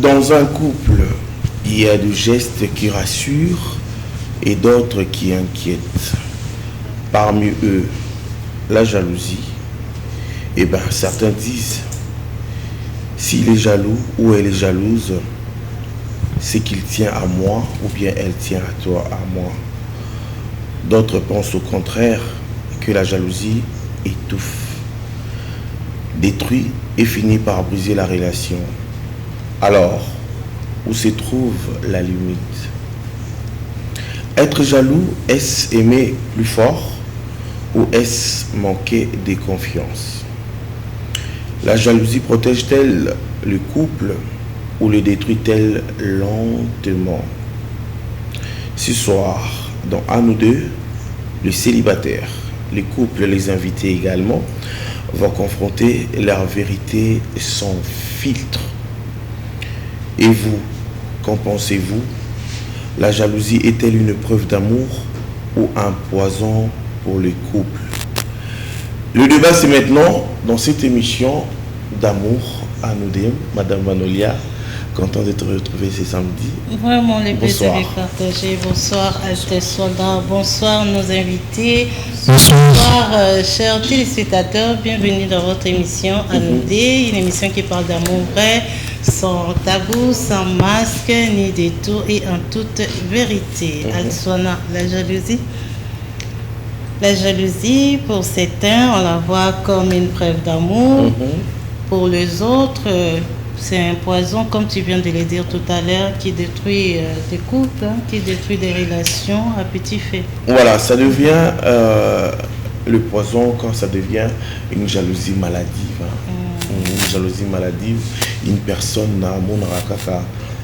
Dans un couple, il y a des gestes qui rassurent et d'autres qui inquiètent. Parmi eux, la jalousie. Eh bien, certains disent, s'il est jaloux ou elle est jalouse, c'est qu'il tient à moi ou bien elle tient à toi, à moi. D'autres pensent au contraire que la jalousie étouffe, détruit et finit par briser la relation. Alors, où se trouve la limite? Être jaloux, est-ce aimer plus fort ou est-ce manquer de confiance? La jalousie protège-t-elle le couple ou le détruit-elle lentement? Ce soir, dans Un ou deux, le célibataire, les couples, les invités également, vont confronter leur vérité sans filtre. Et vous, qu'en pensez-vous? La jalousie est-elle une preuve d'amour ou un poison pour le couple? Le débat, c'est maintenant dans cette émission d'amour à nous deux. Madame Manolia, content de te retrouver ce samedi. Vraiment, les plaisirs partagés. Bonsoir, Altessoda. Bonsoir, nos invités. Bonsoir, chers téléspectateurs. Bienvenue dans votre émission à nous deux. Une émission qui parle d'amour vrai, sans tabou, sans masque, ni détour et en toute vérité. Altessoda, la jalousie. La jalousie, pour certains, on la voit comme une preuve d'amour. Pour les autres, c'est un poison, comme tu viens de le dire tout à l'heure, qui détruit des couples, qui détruit des relations à petit feu. Voilà, ça devient le poison quand ça devient une jalousie maladive. Une jalousie maladive, une personne n'a mon rakaka.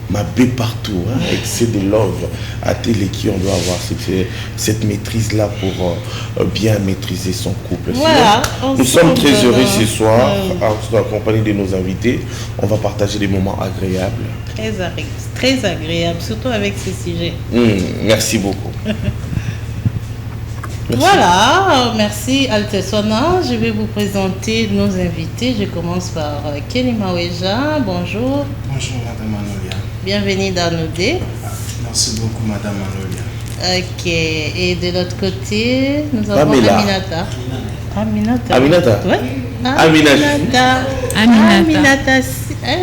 Ma bé partout, excès de love à télé qui on doit avoir cette maîtrise-là pour bien maîtriser son couple. Voilà, nous sommes très heureux ce soir, accompagnés de nos invités. On va partager des moments agréables. Très agréable, surtout avec ce sujet. Merci beaucoup. Merci. Voilà, merci Altessoda. Je vais vous présenter nos invités. Je commence par Kelly Maweja. Bonjour. Bonjour Madame Manolia. Bienvenue dans nos deux. Merci beaucoup Madame Manolia. Ok, et de l'autre côté, nous avons Aminata. Aminata. Ouais.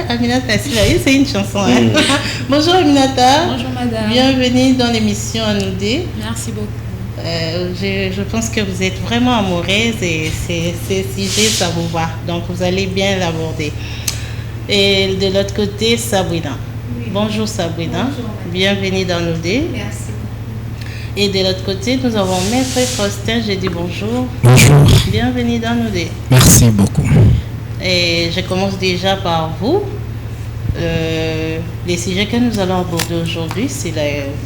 Aminata, c'est une chanson. Bonjour Aminata. Bonjour madame. Bienvenue dans l'émission à nous deux. Merci beaucoup. Je pense que vous êtes vraiment amoureuse et ces sujets, ça vous va. Donc, vous allez bien l'aborder. Et de l'autre côté, Sabrina. Oui. Bonjour Sabrina. Bonjour, bienvenue dans nos deux. Merci. Et de l'autre côté, nous avons Maître Faustin. Je dis bonjour. Bonjour. Bienvenue dans nos deux. Merci beaucoup. Et je commence déjà par vous. Les sujets que nous allons aborder aujourd'hui, c'est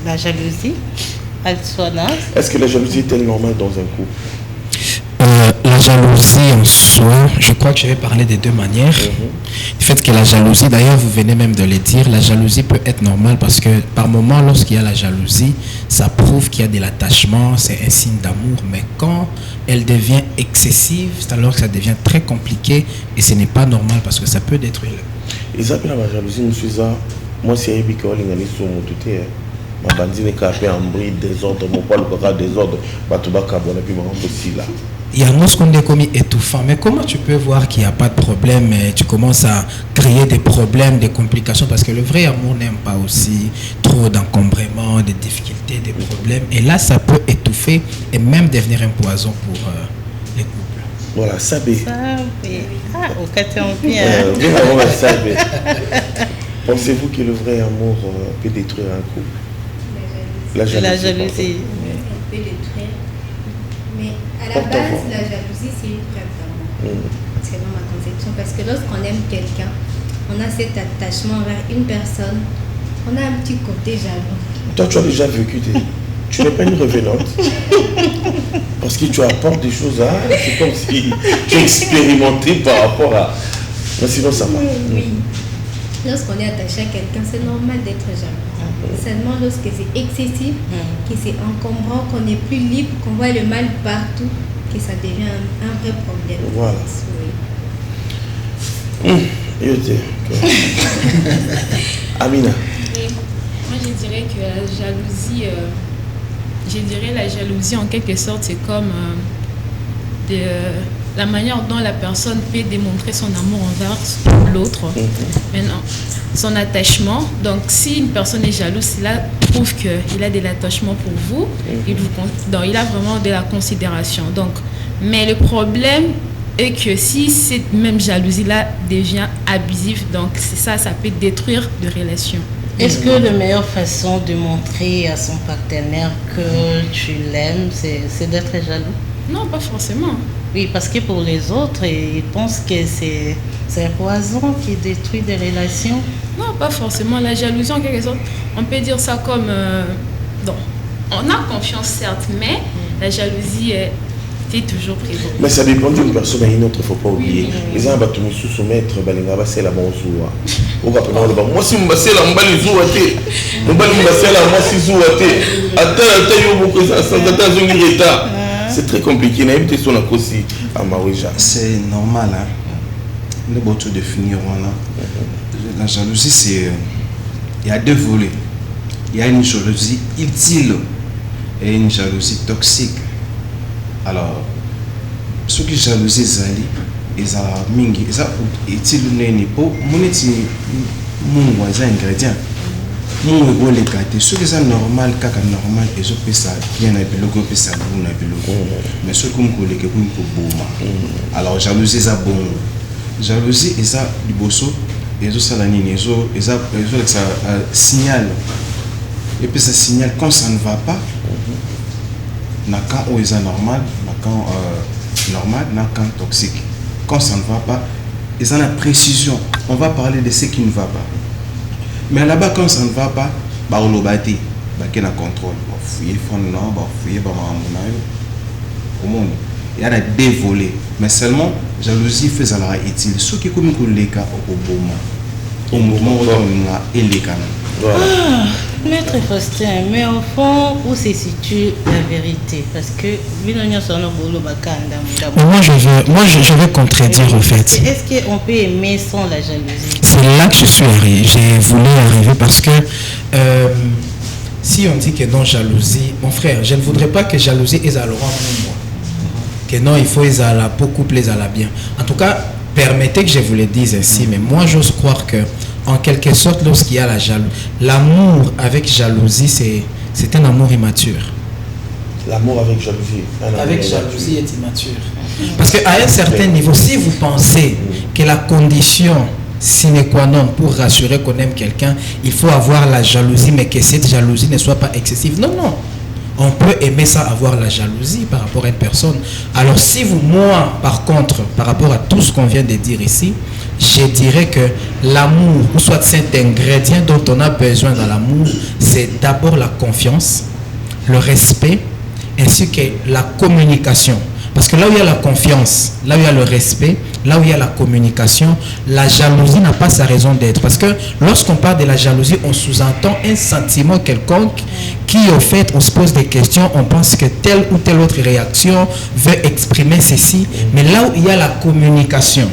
la jalousie. Altessoda. Est-ce que la jalousie est-elle normale dans un couple? La jalousie en soi, je crois que je vais parler de deux manières. Du fait que la jalousie, d'ailleurs vous venez même de le dire, la jalousie peut être normale parce que par moment lorsqu'il y a la jalousie, ça prouve qu'il y a de l'attachement, c'est un signe d'amour. Mais quand elle devient excessive, c'est alors que ça devient très compliqué et ce n'est pas normal parce que ça peut détruire. Ils appellent la jalousie, monsieur ça. Moi, c'est un bico, il y a sur mon tuté. Ma bandine est capée en bruit, désordre, mon poil au désordre, Batouba Kabon, et puis mon aussi là. Il y a un qu'on est commis étouffant, mais comment tu peux voir qu'il n'y a pas de problème et tu commences à créer des problèmes, des complications, parce que le vrai amour n'aime pas aussi trop d'encombrements, de difficultés, des problèmes, et là ça peut étouffer et même devenir un poison pour les couples. Voilà, Sabé. Ah, au Katampi. Sabé. Pensez-vous que le vrai amour peut détruire un couple? La jalousie. La jalousie. Elle peut détruire. Mais à la base, la jalousie, c'est une preuve d'amour. C'est dans ma conception. Parce que lorsqu'on aime quelqu'un, on a cet attachement envers une personne, on a un petit côté jaloux. Toi, tu as déjà vécu Tu n'es pas une revenante. Parce que tu apportes des choses à... C'est comme si tu es expérimenté par rapport à... Mais sinon, ça va. Oui. Lorsqu'on est attaché à quelqu'un, c'est normal d'être jaloux. Seulement lorsque c'est excessif, que c'est encombrant, qu'on n'est plus libre, qu'on voit le mal partout, que ça devient un vrai problème. Voilà. Oui. Amina. Moi, je dirais que la jalousie, en quelque sorte, c'est comme la manière dont la personne peut démontrer son amour envers l'autre. Maintenant, son attachement. Donc, si une personne est jalouse, cela prouve qu'il a de l'attachement pour vous. Donc, il a vraiment de la considération. Donc, mais le problème est que si cette même jalousie-là devient abusive, donc c'est ça peut détruire des relations. Est-ce que la meilleure façon de montrer à son partenaire que tu l'aimes, c'est d'être jaloux? Non, pas forcément. Oui, parce que pour les autres, ils pensent que c'est un poison qui détruit des relations. Non, pas forcément. La jalousie, en quelque sorte, on peut dire ça comme... on a confiance, certes, mais la jalousie est toujours présente. Mais ça dépend d'une personne à une autre, il ne faut pas oublier. Les gens vont se soumettre, c'est la bonne joie. Moi, si je suis là, je suis là, c'est très compliqué. C'est normal. Hein? Le bon tout définir. La jalousie, c'est... Il y a deux volets. Il y a une jalousie utile et une jalousie toxique. Alors, ceux qui jalousie Zali, ils ont mingi, ils ont utile pour mon ingrédient. Mon ego les gâter. Ceux qui sont normal, caca normal, ils ont fait ça bien à bilogo, fait ça bon à bilogo. Mais ceux qui ont collé que bon alors jalousie ça bon. Jalousie ils ont du bosso, ils ont ça la nini, ils ont ça signal. Et puis ça signale quand ça ne va pas. Na quand ils sont normal, na quand normal, na quand toxique. Quand ça ne va pas, ils ont la précision. On va parler de ce qui ne va pas. Mais là-bas, quand ça ne va pas, on le bâtit, il y a un contrôle. Il y a des volets. Mais seulement, jalousie fait ça utile. Ceux qui comme les cas au moment où on a les canaux. Maître Faustin, mais au fond, où se situe la vérité? Parce que moi je vais contredire en fait. Est-ce qu'on peut aimer sans la jalousie? C'est là que je suis arrivé. J'ai voulu arriver parce que si on dit que non, jalousie, mon frère, je ne voudrais pas que jalousie est à Laurent moi. Que non, il faut les à la peau couple les à la bien. En tout cas, permettez que je vous le dise ainsi, mais moi j'ose croire que en quelque sorte, lorsqu'il y a la jalousie, l'amour avec jalousie, c'est un amour immature. L'amour avec jalousie. Avec jalousie est immature. Parce qu'à un certain niveau, si vous pensez que la condition sine qua non pour rassurer qu'on aime quelqu'un, il faut avoir la jalousie, mais que cette jalousie ne soit pas excessive. Non, non. On peut aimer ça, avoir la jalousie par rapport à une personne. Alors si moi, par contre, par rapport à tout ce qu'on vient de dire ici, je dirais que l'amour, ou soit cet ingrédient dont on a besoin dans l'amour, c'est d'abord la confiance, le respect, ainsi que la communication. Parce que là où il y a la confiance, là où il y a le respect, là où il y a la communication, la jalousie n'a pas sa raison d'être. Parce que lorsqu'on parle de la jalousie, on sous-entend un sentiment quelconque qui, au fait, on se pose des questions, on pense que telle ou telle autre réaction veut exprimer ceci. Mais là où il y a la communication,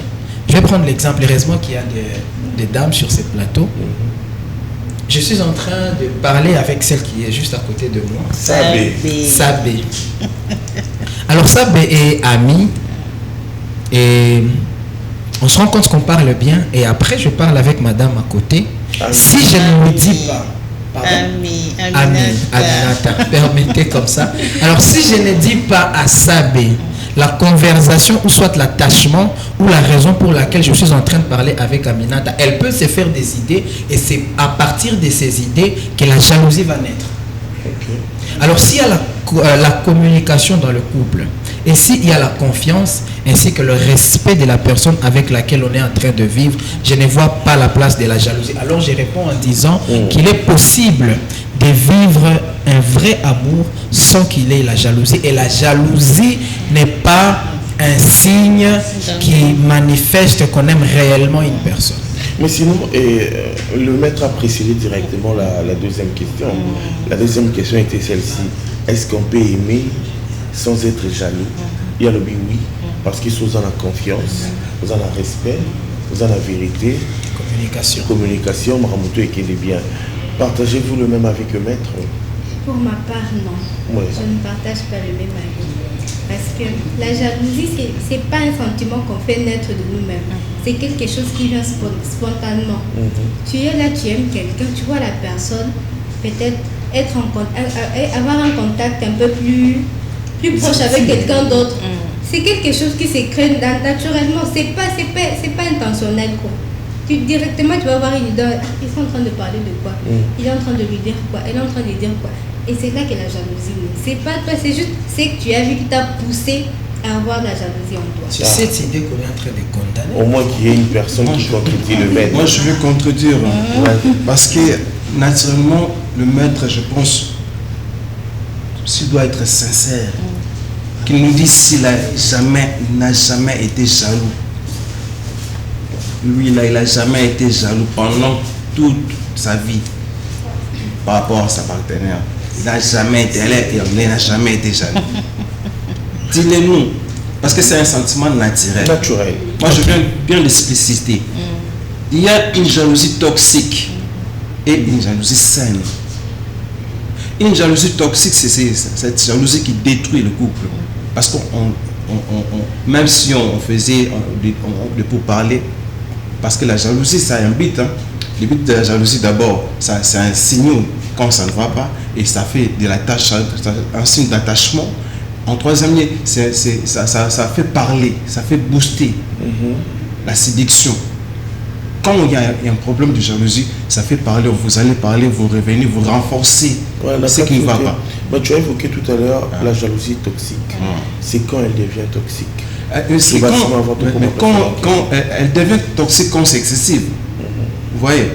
je vais prendre l'exemple, heureusement qu'il y a des dames sur ce plateau. Je suis en train de parler avec celle qui est juste à côté de moi. Sabé. Alors Sabé est amie et on se rend compte qu'on parle bien et après je parle avec madame à côté. Si je ne me dis pas... Aminata, permettez comme ça. Alors si je ne dis pas à Sabé la conversation ou soit l'attachement ou la raison pour laquelle je suis en train de parler avec Aminata, elle peut se faire des idées et c'est à partir de ces idées que la jalousie va naître. Alors s'il y a la communication dans le couple et s'il y a la confiance ainsi que le respect de la personne avec laquelle on est en train de vivre, je ne vois pas la place de la jalousie. Alors je réponds en disant qu'il est possible de vivre un vrai amour sans qu'il ait la jalousie. Et la jalousie n'est pas un signe qui manifeste qu'on aime réellement une personne. Mais sinon, le maître a précisé directement la deuxième question. La deuxième question était celle-ci. Est-ce qu'on peut aimer sans être jaloux? Il y a le oui, parce qu'ils sont dans la confiance, vous en la respect, vous en la vérité, Communication, Maramuto et Kélé bien. Partagez-vous le même avec le maître? Pour ma part, non. Ouais. Je ne partage pas le même avis. Parce que la jalousie, c'est pas un sentiment qu'on fait naître de nous-mêmes. C'est quelque chose qui vient spontanément. Tu es là, tu aimes quelqu'un, tu vois la personne, peut-être avoir un contact un peu plus proche avec quelqu'un d'autre. C'est quelque chose qui se crée naturellement. C'est pas intentionnel, quoi. Directement, tu vas avoir une idée. Ils sont en train de parler de quoi? Il est en train de lui dire quoi? Elle est en train de dire quoi? Et c'est là que la jalousie naît. C'est pas toi, c'est juste ce que tu as vu qui t'a poussé à avoir de la jalousie en toi. C'est cette idée qu'on est en train de condamner. Au moins qu'il y ait une personne qui contredit le maître. Moi, je vais contredire. Parce que, naturellement, le maître, je pense, s'il doit être sincère, qu'il nous dise s'il n'a jamais été jaloux. Lui, là, il n'a jamais été jaloux pendant toute sa vie par rapport à sa partenaire. Il n'a jamais été, elle n'a jamais été jaloux. Dis-le-nous, parce que c'est un sentiment naturel. Moi, je viens bien d'expliciter. Il y a une jalousie toxique et une jalousie saine. Une jalousie toxique, c'est cette jalousie qui détruit le couple. Parce que même si on faisait de pourparler, parce que la jalousie, ça a un but. Le but de la jalousie, d'abord, c'est un signe quand ça ne va pas et ça fait de un signe d'attachement. En troisième lieu, ça fait parler, ça fait booster la séduction. Quand il y a un problème de jalousie, ça fait parler, vous allez parler, vous revenez, vous renforcez ce qui ne va pas. Tu as évoqué tout à l'heure la jalousie toxique. C'est quand elle devient toxique. Quand elle devient toxique, quand c'est excessif. Vous voyez,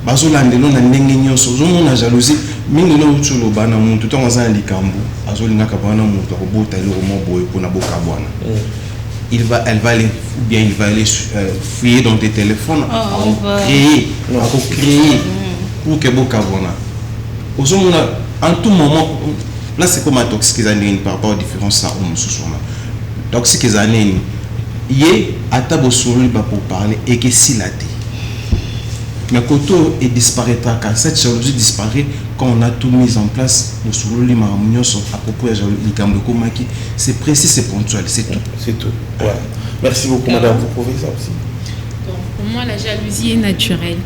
la jalousie, elle va aller fouiller dans tes téléphones créer pour que en tout moment, là c'est comme un toxique par rapport aux différences toxique il est à table pour parler et que s'il a dit. Mais quand il disparaîtra, quand cette jalousie disparaît, quand on a tout mis en place, à propos de jalousie, c'est précis, c'est ponctuel, c'est tout. C'est tout. Ouais. Merci beaucoup, madame. Vous prouvez ça aussi. Donc, pour moi, la jalousie est naturelle.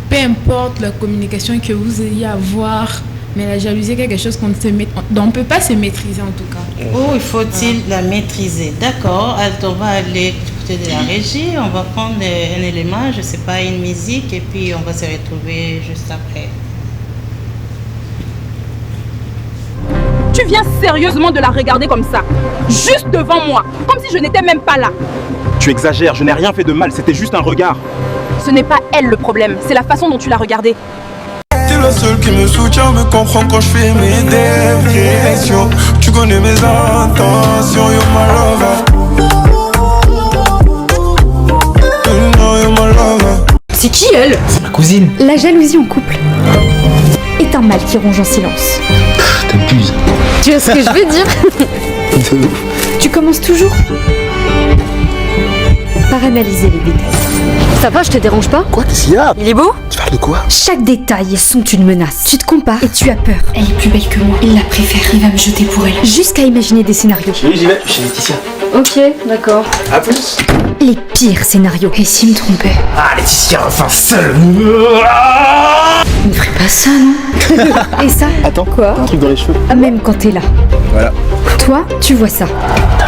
Peu importe la communication que vous ayez à avoir, mais la jalousie est quelque chose dont on ne peut pas se maîtriser en tout cas. Oh, il faut-il la maîtriser? D'accord, on va aller du côté de la régie, on va prendre un élément, je ne sais pas, une musique, et puis on va se retrouver juste après. Tu viens sérieusement de la regarder comme ça, juste devant moi, comme si je n'étais même pas là. Tu exagères, je n'ai rien fait de mal, c'était juste un regard. Ce n'est pas elle le problème, c'est la façon dont tu l'as regardée. T'es la seule qui me soutient, me comprend quand je fais mes dépressions. Tu connais mes intentions, you're my lover. You know you're my lover. C'est qui elle? C'est ma cousine. La jalousie en couple est un mal qui ronge en silence. T'abuses. Tu vois ce que je veux dire? Tu commences toujours par analyser les détails. Ça va, je te dérange pas? Quoi, qu'est-ce qu'il y a? Il est beau? Tu parles de quoi? Chaque détail sont une menace. Tu te compares et tu as peur. Elle est plus belle que moi. Il la préfère. Il va me jeter pour elle. Jusqu'à imaginer des scénarios. Oui, j'y vais, chez Laetitia. Ok, d'accord. À plus. Les pires scénarios. Et s'il me trompait? Ah, Laetitia, enfin seule. Il ne ferait pas ça, non? Et ça? Attends, quoi? Un truc dans les cheveux. Ah, même quand t'es là. Voilà. Toi, tu vois ça. T'as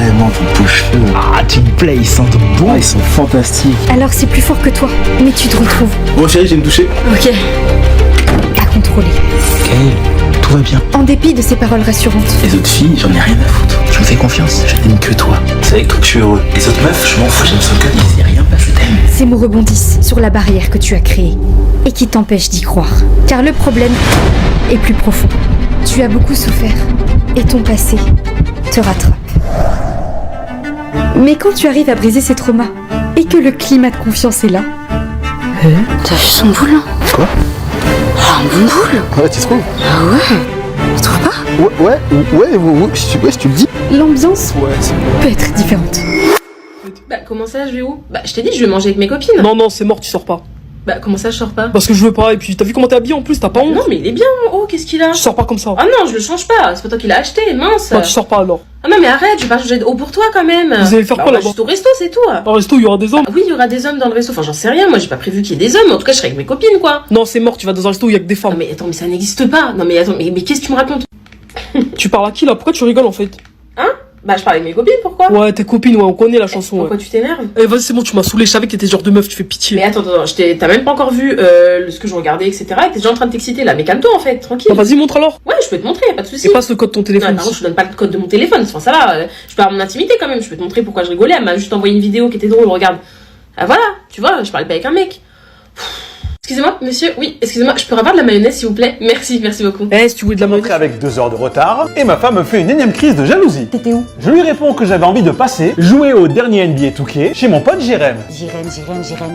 vraiment de beaux cheveux. Ah, tu me plais, ils sentent bon. Ils sont fantastiques. Alors c'est plus fort que toi, mais tu te retrouves. Bon chérie, j'ai me doucher. Ok. À contrôler. Gaël, tout va bien. En dépit de ces paroles rassurantes. Les autres filles, j'en ai rien à foutre. Je me fais confiance, je n'aime que toi. C'est avec toi que je suis heureux. Les autres meufs, je m'en fous, j'aime ça que il s'est rien passé, je t'aime. Ces mots rebondissent sur la barrière que tu as créée et qui t'empêche d'y croire. Car le problème est plus profond. Tu as beaucoup souffert et ton passé te rattrape. Mais quand tu arrives à briser ces traumas et que le climat de confiance est là... T'as vu son boule? Quoi? Ah, un bon boule? Ouais, tu trouves? Ah ouais? Tu trouves pas? Ouais, si tu le dis. L'ambiance Ouais, c'est peut être différente. Bah comment ça, je vais où? Bah je t'ai dit, je vais manger avec mes copines. Non, c'est mort, tu sors pas. Bah comment ça, je sors pas? Parce que je veux pas, et puis t'as vu comment t'es habillé en plus, t'as pas honte? Non mais il est bien, oh qu'est-ce qu'il a? Tu sors pas comme ça. Ah non, je le change pas, c'est pas toi qui l'as acheté, mince. Bah tu sors pas alors. Ah non mais arrête, je vais pas changer de haut pour toi quand même. Vous allez faire quoi là-bas? Juste au resto, c'est tout. Au resto, il y aura des hommes? Ah, oui, il y aura des hommes dans le resto, enfin j'en sais rien, moi j'ai pas prévu qu'il y ait des hommes, en tout cas je serai avec mes copines quoi. Non, c'est mort, tu vas dans un resto où il y a que des femmes. Non mais attends, mais ça n'existe pas. Non mais attends, mais qu'est-ce que tu me racontes? Tu parles à qui là? Pourquoi tu rigoles en fait? Hein? Bah je parle avec mes copines, pourquoi? Ouais, tes copines, ouais, on connaît la chanson. Pourquoi tu t'énerves? Eh vas-y, c'est bon, tu m'as saoulé, je savais que t'étais ce genre de meuf, tu fais pitié. Mais attends, t'as même pas encore vu ce que je regardais, etc. Et t'es déjà en train de t'exciter là, mais calme-toi en fait, tranquille. Bah, vas-y, montre alors. Ouais, je peux te montrer, y a pas de soucis. Et passe le code de ton téléphone. Non, pardon, je te donne pas le code de mon téléphone, enfin ça va, je peux avoir mon intimité quand même, je peux te montrer pourquoi je rigolais, elle m'a juste envoyé une vidéo qui était drôle, regarde. Ah voilà, tu vois, je parlais pas avec un mec. Excusez-moi, monsieur, oui, excusez-moi, je peux avoir de la mayonnaise s'il vous plaît? Merci beaucoup. Eh, si tu veux de la mayonnaise. Avec 2 heures de retard, et ma femme me fait une énième crise de jalousie. T'étais où? Je lui réponds que j'avais envie de passer, jouer au dernier NBA 2K chez mon pote Jérém. Jérém,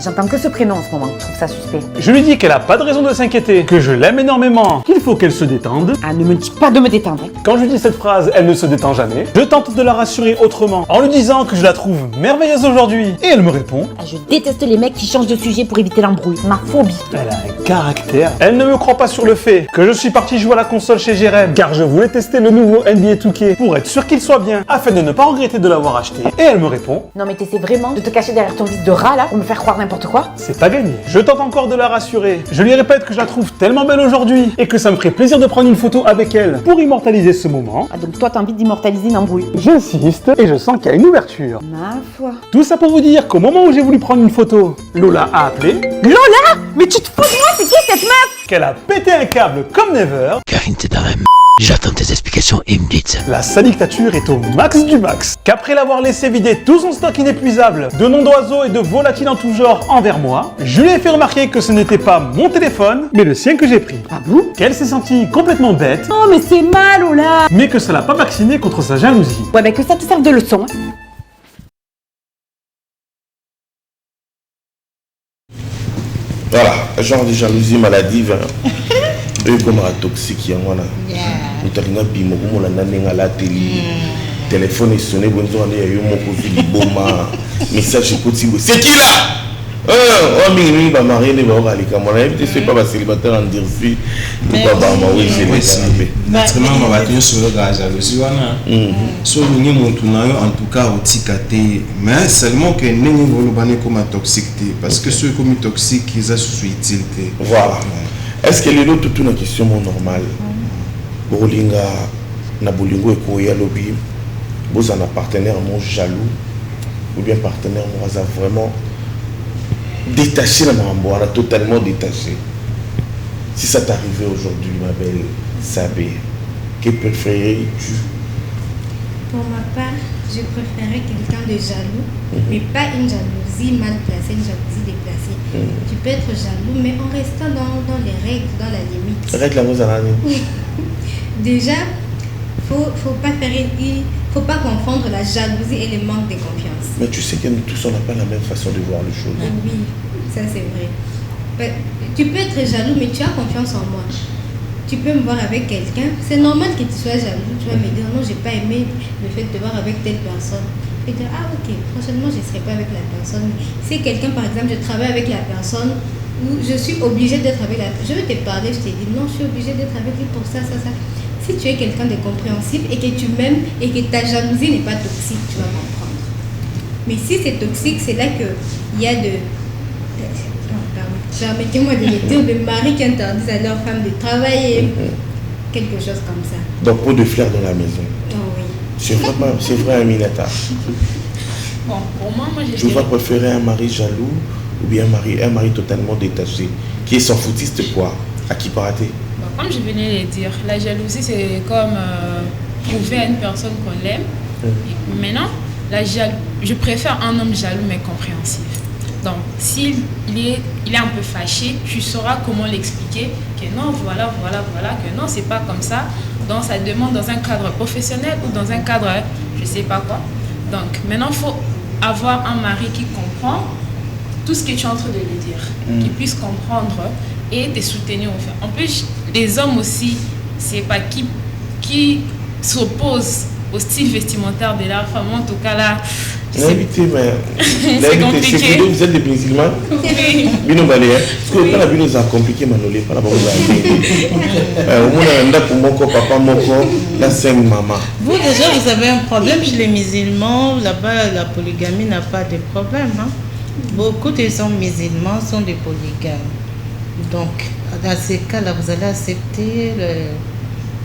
j'entends que ce prénom en ce moment, je trouve ça suspect. Je lui dis qu'elle a pas de raison de s'inquiéter, que je l'aime énormément, qu'il faut qu'elle se détende. Ah, ne me dis pas de me détendre. Quand je lui dis cette phrase, elle ne se détend jamais. Je tente de la rassurer autrement, en lui disant que je la trouve merveilleuse aujourd'hui. Et elle me répond... Ah, je déteste les mecs qui changent de sujet pour éviter l'embrouille, ma phobie. Elle a un caractère. Elle ne me croit pas sur le fait que je suis parti jouer à la console chez Jérém, car je voulais tester le nouveau NBA 2K pour être sûr qu'il soit bien, afin de ne pas regretter de l'avoir acheté. Et elle me répond... Non mais t'essaies vraiment de te cacher derrière ton vice de rat là, pour me faire croire n'importe quoi? C'est pas gagné. Je tente encore de la rassurer. Je lui répète que je la trouve tellement belle aujourd'hui, et que ça me ferait plaisir de prendre une photo avec elle, pour immortaliser ce moment. Ah donc toi t'as envie d'immortaliser une embrouille? J'insiste, et je sens qu'il y a une ouverture. Ma foi. Tout ça pour vous dire qu'au moment où j'ai voulu prendre une photo, Lola a appelé... Lola? Mais tu te fous de moi, c'est qui cette meuf? Qu'elle a pété un câble comme never. Karine, c'est un m. J'attends tes explications immédiates. La salicature est au max du max. Qu'après l'avoir laissé vider tout son stock inépuisable de noms d'oiseaux et de volatiles en tout genre envers moi, je lui ai fait remarquer que ce n'était pas mon téléphone, mais le sien que j'ai pris. Ah bon? Qu'elle s'est sentie complètement bête. Oh mais c'est mal, Lola. Mais que ça l'a pas vacciné contre sa jalousie. Ouais bah que ça te serve de leçon. Voilà, genre de jalousie maladive. Et comme la toxique, voilà. Nous t'avons dit, nous avons la télé. Téléphone est sonné, bon, on a eu mon profil, message possible. C'est qui là? Oh, mais va marier les barres à l'école. Je ne sais pas célibataire en dire si. Oui, c'est naturellement, on va tenir sur le gaz jalousie. So, nous en tout cas, au ticate, mais seulement que nous avons comme toxique. Parce que ceux comme toxiques, ils ont utilité. Voilà. Est-ce que les autres, tout une question normale? Bolinga, na bolingo et koya lobby, vous en a partenaire mon jaloux, ou bien partenaire moi vraiment détaché dans ma boire, totalement détaché. Si ça t'arrivait aujourd'hui, ma belle Sabé, que préférerais-tu? Pour ma part, je préférais quelqu'un de jaloux, mais pas une jalousie mal placée, une jalousie déplacée. Tu peux être jaloux, mais en restant dans les règles, dans la limite. Règle la rose à l'année. Déjà, faut pas confondre la jalousie et le manque de confiance. Mais tu sais que nous tous, on n'a pas la même façon de voir les choses. Oui, ça c'est vrai. Tu peux être jaloux, mais tu as confiance en moi. Tu peux me voir avec quelqu'un. C'est normal que tu sois jaloux. Tu vas me dire, non, j'ai pas aimé le fait de te voir avec telle personne. Et dire, ah ok, prochainement, je ne serai pas avec la personne. Si quelqu'un, par exemple, je travaille avec la personne, ou je suis obligée d'être avec la personne, je vais te parler, je te dis, non, je suis obligée d'être avec lui pour ça. Si tu es quelqu'un de compréhensif et que tu m'aimes et que ta jalousie n'est pas toxique, tu vas comprendre. Mais si c'est toxique, c'est là qu'il y a permettez-moi de le dire, de maris qui interdisent à leur femme de travailler, quelque chose comme ça. Donc, pot de fleurs dans la maison. Oh oui. C'est vrai, Aminata. Bon, pour moi, je vais préférer un mari jaloux ou bien un mari totalement détaché, qui est sans foutiste quoi, à qui paraît-il. Comme je venais de le dire, la jalousie c'est comme prouver à une personne qu'on l'aime. Maintenant, je préfère un homme jaloux mais compréhensif. Donc, s'il est un peu fâché, tu sauras comment l'expliquer, que non, voilà, que non, c'est pas comme ça. Donc, ça demande dans un cadre professionnel ou dans un cadre, je sais pas quoi. Donc, maintenant, il faut avoir un mari qui comprend tout ce que tu es en train de lui dire, qui puisse comprendre et te soutenir au fait. En plus, les hommes aussi, c'est pas qui s'opposent au style vestimentaire de la femme. En tout cas, là, L'invité, mais. C'est compliqué. C'est que vous êtes des musulmans. Bino Balé, parce que pas la bino ça compliqué, Manolé, pas la bonne au moins, on a pour mon papa, mon corps, la 5 maman. Vous, déjà, vous avez un problème chez les musulmans. Là-bas, la polygamie n'a pas de problème. Hein? Beaucoup de gens musulmans sont des polygames. Donc, dans ces cas-là, vous allez accepter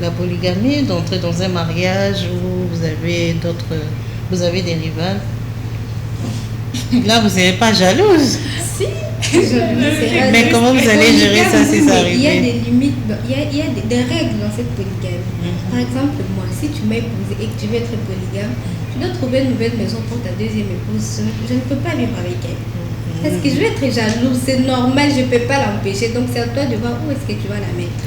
la polygamie, d'entrer dans un mariage où vous avez des rivales. Là, vous n'êtes pas jalouse. Si. Mais comment vous allez gérer ça si ça arrive? Il y a des limites, il y a des règles dans cette polygamie. Par exemple, moi, si tu m'as épousé et que tu veux être polygame, tu dois trouver une nouvelle maison pour ta deuxième épouse. Je ne peux pas vivre avec elle. Parce que je vais être jalouse, c'est normal, je ne peux pas l'empêcher. Donc c'est à toi de voir où est-ce que tu vas la mettre.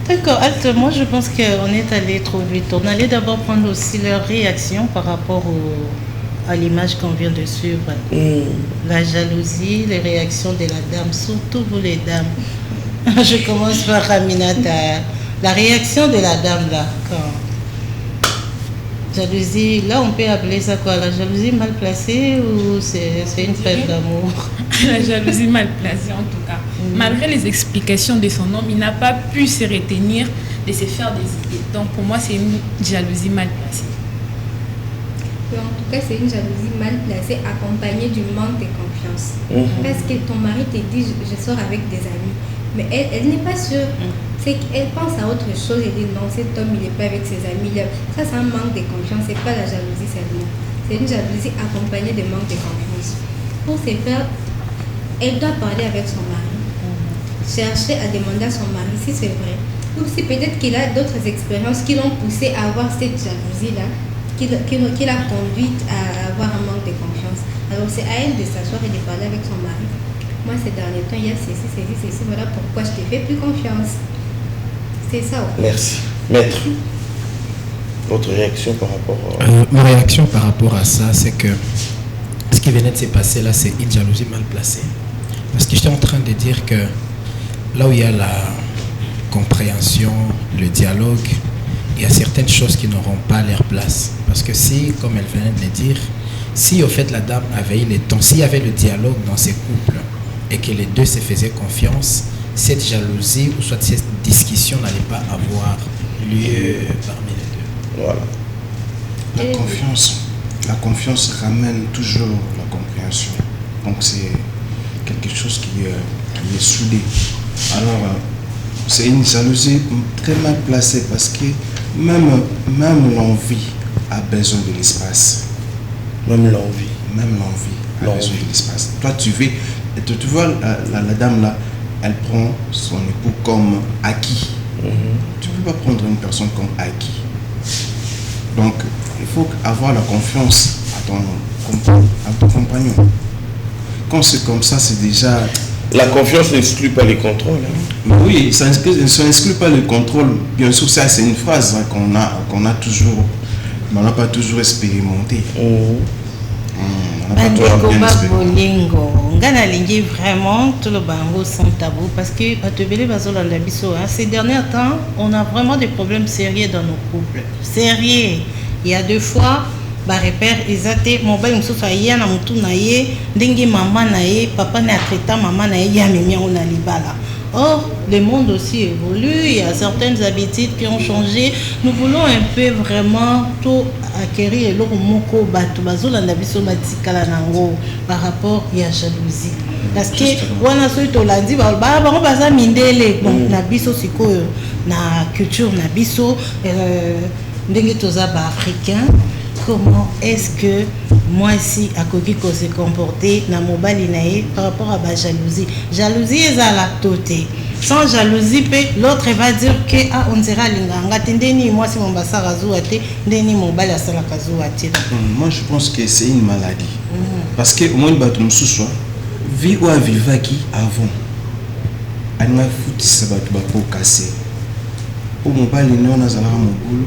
D'accord, Alt, moi je pense qu'on est allé trop vite. On allait d'abord prendre aussi leur réaction par rapport à l'image qu'on vient de suivre. La jalousie, les réactions de la dame, surtout vous les dames. Je commence par Aminata. La réaction de la dame là, quand jalousie, là on peut appeler ça quoi? La jalousie mal placée ou c'est une fête d'amour? La jalousie mal placée en tout cas. Malgré les explications de son homme, il n'a pas pu se retenir de se faire des idées. Donc pour moi c'est une jalousie mal placée. En tout cas, c'est une jalousie mal placée accompagnée du manque de confiance. Parce que ton mari te dit je sors avec des amis, mais elle n'est pas sûre. C'est qu'elle pense à autre chose et dit non, cet homme il n'est pas avec ses amis. Ça, c'est un manque de confiance, c'est pas la jalousie seulement. C'est une jalousie accompagnée de manque de confiance. Pour ce faire, elle doit parler avec son mari, chercher à demander à son mari si c'est vrai, ou si peut-être qu'il a d'autres expériences qui l'ont poussé à avoir cette jalousie-là, qui l'a conduite à avoir un manque de confiance. Alors c'est à elle de s'asseoir et de parler avec son mari. Moi ces derniers temps, il y a ceci, voilà pourquoi je te fais plus confiance. C'est ça. Merci. Maître, votre réaction par rapport à... Ma réaction par rapport à ça, c'est que ce qui venait de se passer là, c'est une jalousie mal placée. Parce que j'étais en train de dire que là où il y a la compréhension, le dialogue, il y a certaines choses qui n'auront pas leur place. Parce que si, comme elle venait de le dire, si au fait la dame avait eu le temps, s'il y avait le dialogue dans ces couples et que les deux se faisaient confiance, cette jalousie ou soit cette discussion n'allait pas avoir lieu parmi les deux. Voilà. La confiance ramène toujours la compréhension. Donc c'est quelque chose qui est soudé. Alors c'est une jalousie très mal placée parce que même l'envie a besoin de l'espace. Même l'envie a besoin de l'espace. Toi tu vois la dame là, elle prend son époux comme acquis. Tu ne peux pas prendre une personne comme acquis. Donc il faut avoir la confiance à ton compagnon. Quand c'est comme ça, c'est déjà... La confiance n'exclut pas les contrôles. Hein. Oui, ça n'exclut pas le contrôle. Bien sûr, ça c'est une phrase hein, qu'on n'a pas toujours expérimenté. Vraiment tout le bango sans tabou parce que ces derniers temps on a vraiment des problèmes sérieux dans nos couples. Sérieux. Il y a 2 fois repère ezate mobile mususu aya na mutu na ye ndenge maman na ye papa na traita maman na ye ya memi on a libala. Or le monde aussi évolue, il y a certaines habitudes qui ont changé. Nous voulons un peu vraiment tout acquérir le moko bato bazolanda biso batikala nango par rapport à la jalousie. Parce que wana so tolandi ba bango baza mindele bon na biso sikoyo na culture na biso ndenge toza ba africain. Comment est-ce que moi si à Koki qu'on se comporter na mobali nae par rapport à la jalousie? Jalousie est à la toté. Sans jalousie, l'autre va dire que ah on dira linganga tendeni moi si mon basa razuate ndeni mobali asala kazuate. Moi je pense que c'est une maladie. Parce que au moins bato mususu vie ou vivaki avant. Ana futi sabatu ba po casser. Pour mobali non azala mobulu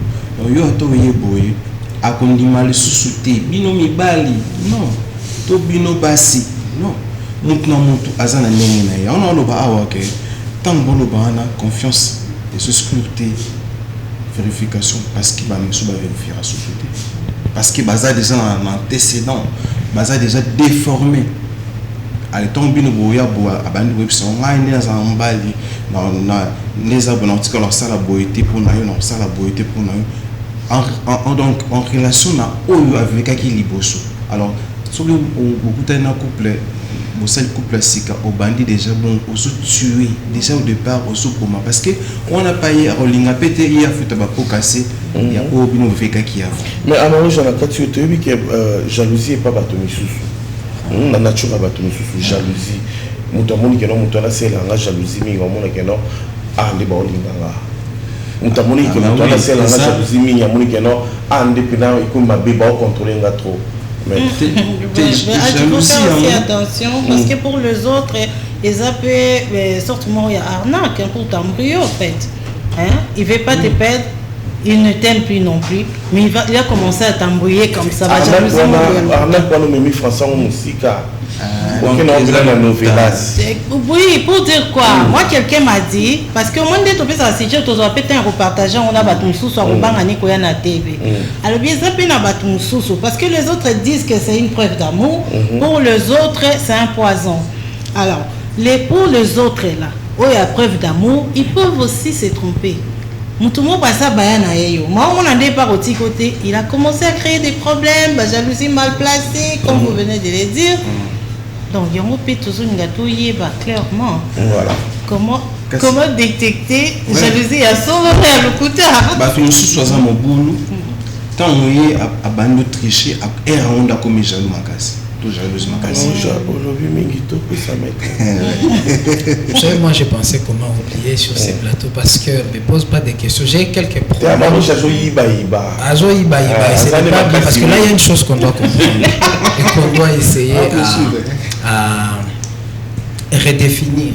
yo to yeboye akondima lisusu te bino mibali non to bino basi non mutu na mutu aza na ndenge na ye on oloba awa ke ntango oloba na confiance et se scruter vérification parce que bamisu bavérifiera soki te parce que baza déjà un antécédent, baza déjà déformé. À l'état bino boya boa abandi webson ngai neza mbali na neza bonatika leur sala boité pour na yo na sala boité pour na yo donc en relation na oyo avec qui liboso. Alors sur le beaucoup d'un couple seul couple sika au bandi déjà bon au tuer déjà au départ au comment parce que on a payé à rolinga pété il a fait tabac cassé il y a au bino avec qui avant. Mais à moi j'en ai quand tu es que jalousie est pas battu sous. La nature a battu sous jalousie. Mutamoni que non mutana c'est la jalousie mais on mona que non ande ba olinga. Mutamoni que mutana c'est la jalousie mais on mona que non ande pena iko mabe ba contrôler nga trop. Mais il faut faire aussi attention parce que pour les autres ils appellent sortement il y a arnaque pour t'embrouiller en fait. Il veut pas te perdre. Il ne t'aime plus non plus, mais il a commencé à t'embrouiller comme ça. Oui, pour dire quoi? Moi, quelqu'un m'a dit, parce que moi, je suis un repartageant, on a battu sous alors bien ça parce que les autres disent que c'est une preuve d'amour, pour les autres, c'est un poison. Alors, pour les autres là, où il y a preuve d'amour, ils peuvent aussi se tromper. Il a commencé à créer des problèmes, jalousie mal placée, comme vous venez de le dire. Donc, il y a toujours une gâteau clairement. Voilà. Comment détecter jalousie à son frère le couteau? Bah, nous sommes mon boulot. Tant on est à bande tricher, à on a commis jaloux ma casse. Aujourd'hui, Mingito peut ça mettre. Moi, j'ai pensé comment oublier sur ces plateaux parce que ne me pose pas des questions. J'ai quelques problèmes. C'est pas bien parce que là, il y a une chose qu'on doit comprendre et qu'on doit essayer à redéfinir.